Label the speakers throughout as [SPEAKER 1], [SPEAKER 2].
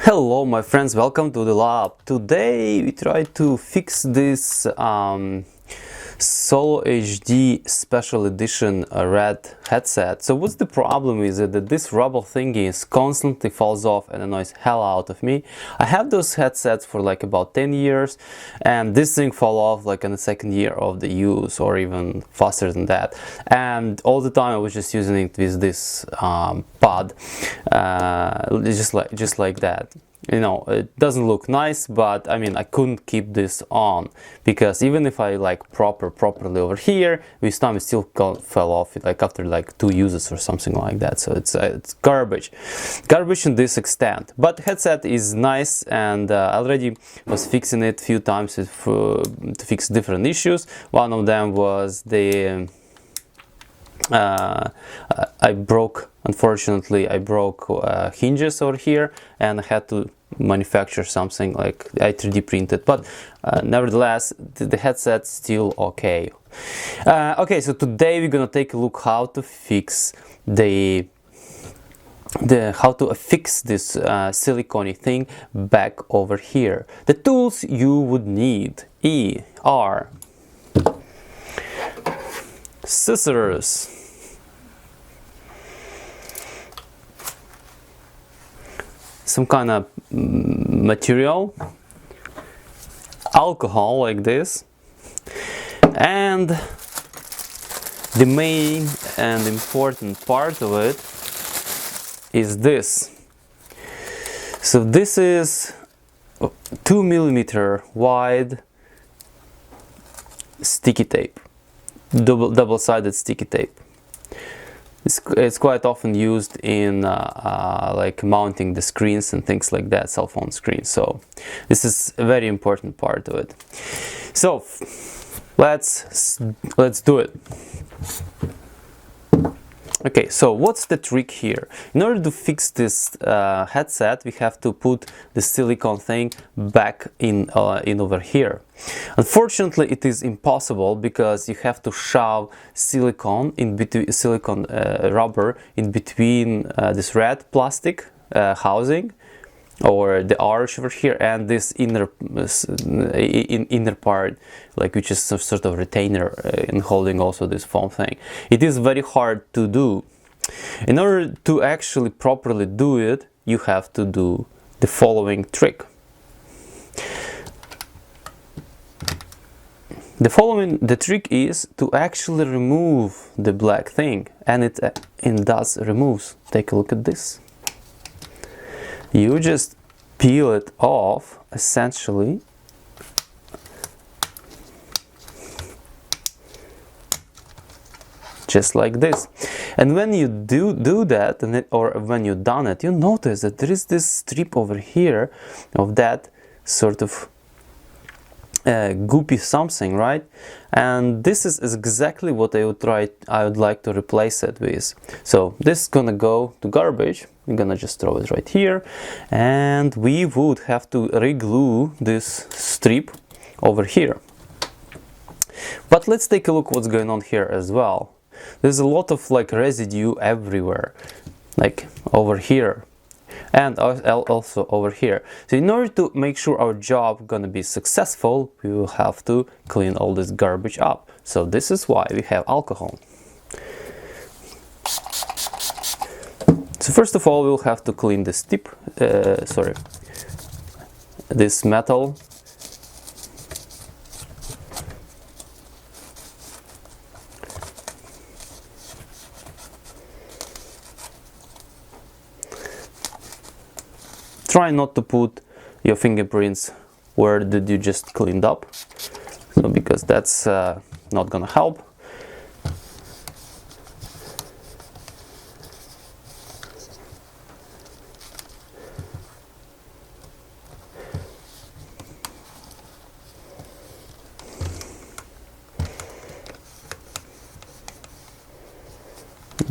[SPEAKER 1] Hello my friends, welcome to the lab. Today we try to fix this Solo HD Special Edition red headset. So what's the problem is that this rubber thingy is constantly falls off and annoys hell out of me. I have those headsets for like about 10 years and this thing fall off like in the second year of the use or even faster than that. And all the time I was just using it with this pod, just like that. You know, it doesn't look nice, but I mean I couldn't keep this on because even if I like properly over here, this time it still fell off like after like 2 uses or something like that. So it's garbage in this extent. But headset is nice, and I already was fixing it a few times to fix different issues. One of them was the unfortunately I broke hinges over here and I had to manufacture something like I 3D printed, but nevertheless the headset's still okay. Okay, so today we're gonna take a look how to fix this silicone thing back over here. The tools you would need are scissors, some kind of material, alcohol like this, and the main and important part of it is this. So this is 2mm wide sticky tape, double-sided sticky tape. It's quite often used in like mounting the screens and things like that, cell phone screens. So this is a very important part of it. So let's do it. Okay, so what's the trick here? In order to fix this headset, we have to put the silicone thing back in over here. Unfortunately, it is impossible because you have to shove silicone in between, rubber in between this red plastic housing or the arch over here and this inner part, like which is some sort of retainer in holding also this foam thing. It is very hard to do. In order to actually properly do it, you have to do the following trick. The trick is to actually remove the black thing, and it does removes. Take a look at this. You just peel it off, essentially, just like this. And when you do that, or when you've done it, you notice that there is this strip over here of that sort of goopy something, right? And this is exactly what I would like to replace it with. So this is gonna go to garbage. We're gonna just throw it right here, and we would have to re-glue this strip over here. But let's take a look what's going on here as well. There's a lot of like residue everywhere, like over here and also over here. So in order to make sure our job gonna be successful, we will have to clean all this garbage up. So this is why we have alcohol. So first of all, we'll have to clean this tip, this metal. Try not to put your fingerprints where did you just cleaned up, so because that's not gonna help.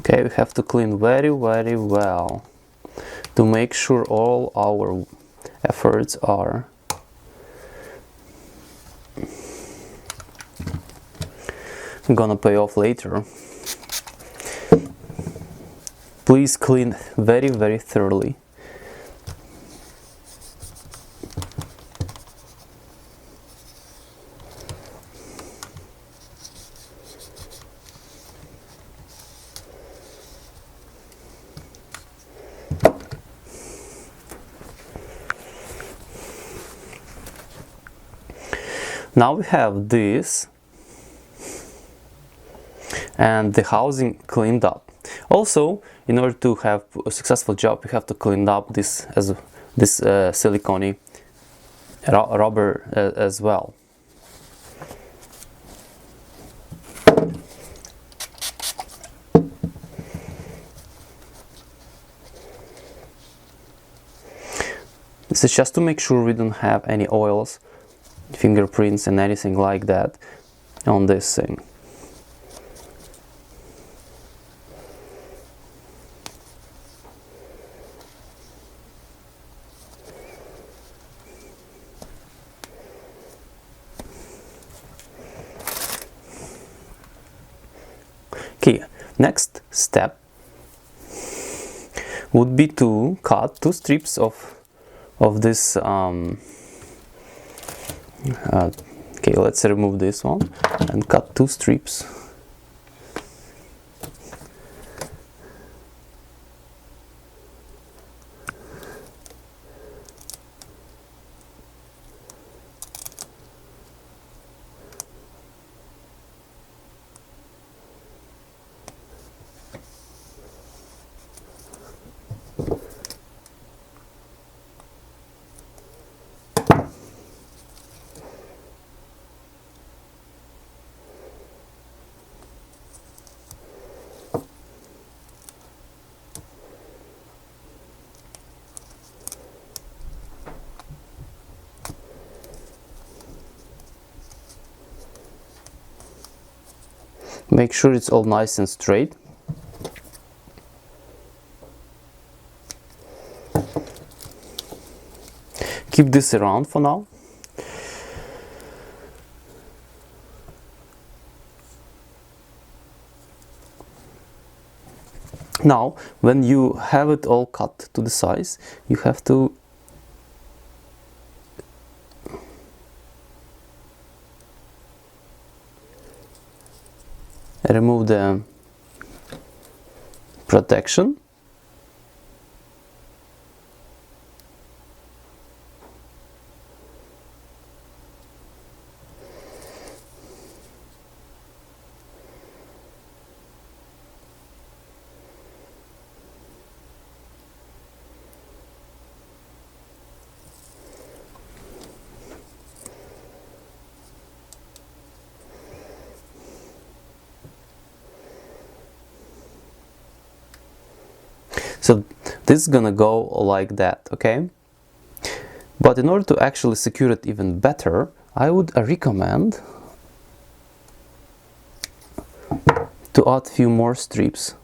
[SPEAKER 1] Okay, we have to clean very well to make sure all our efforts are gonna pay off later. Please clean very thoroughly. Now we have this and the housing cleaned up. Also, in order to have a successful job, you have to clean up this silicone rubber as well. This is just to make sure we don't have any oils, fingerprints and anything like that on this thing. Okay, next step would be to cut 2 strips of this okay, let's remove this one and cut 2 strips. Make sure it's all nice and straight. Keep this around for now. Now, when you have it all cut to the size, you have to remove the protection. So this is gonna go like that, okay? But in order to actually secure it even better, I would recommend to add few more strips.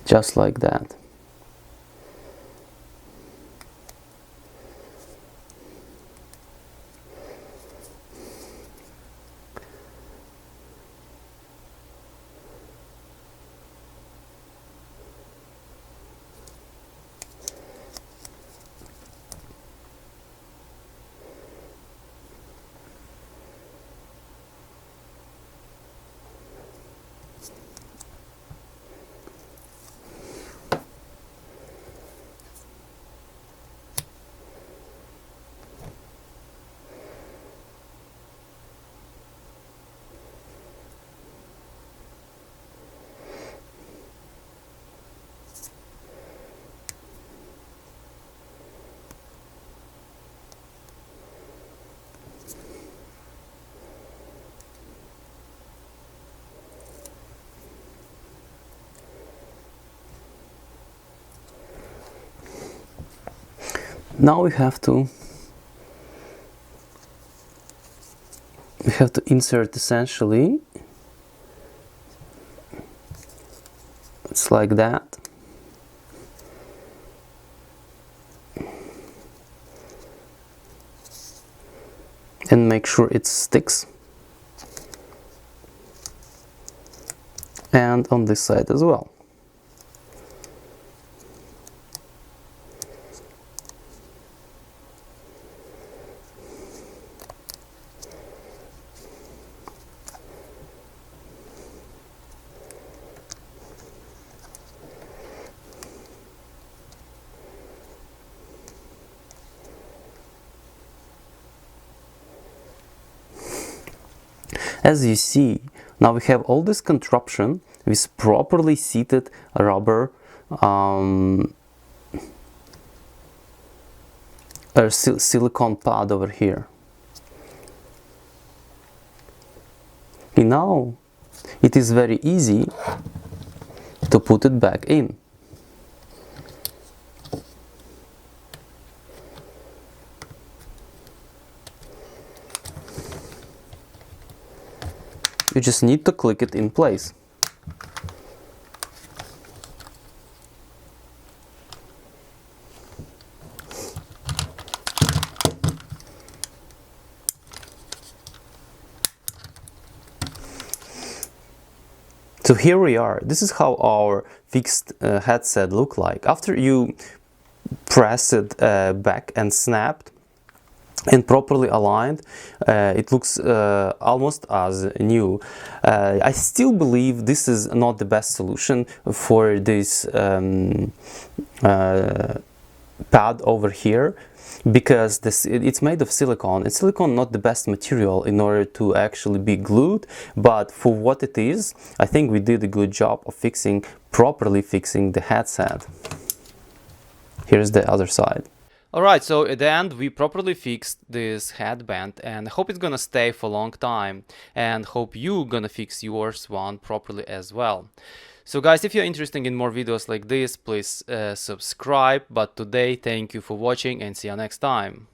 [SPEAKER 1] Just like that. Now we have to insert essentially. It's like that. And make sure it sticks. And on this side as well. As you see, now we have all this contraption with properly seated rubber silicone pad over here. And now it is very easy to put it back in. You just need to click it in place. So here we are. This is how our fixed headset look like. After you press it back and snapped and properly aligned, it looks almost as new. I still believe this is not the best solution for this pad over here, because it's made of silicone. It's silicone, not the best material in order to actually be glued, but for what it is, I think we did a good job of properly fixing the headset. Here's the other side. Alright, so at the end we properly fixed this headband, and I hope it's gonna stay for a long time, and hope you gonna fix yours one properly as well. So guys, if you're interested in more videos like this, please subscribe. But today, thank you for watching and see you next time.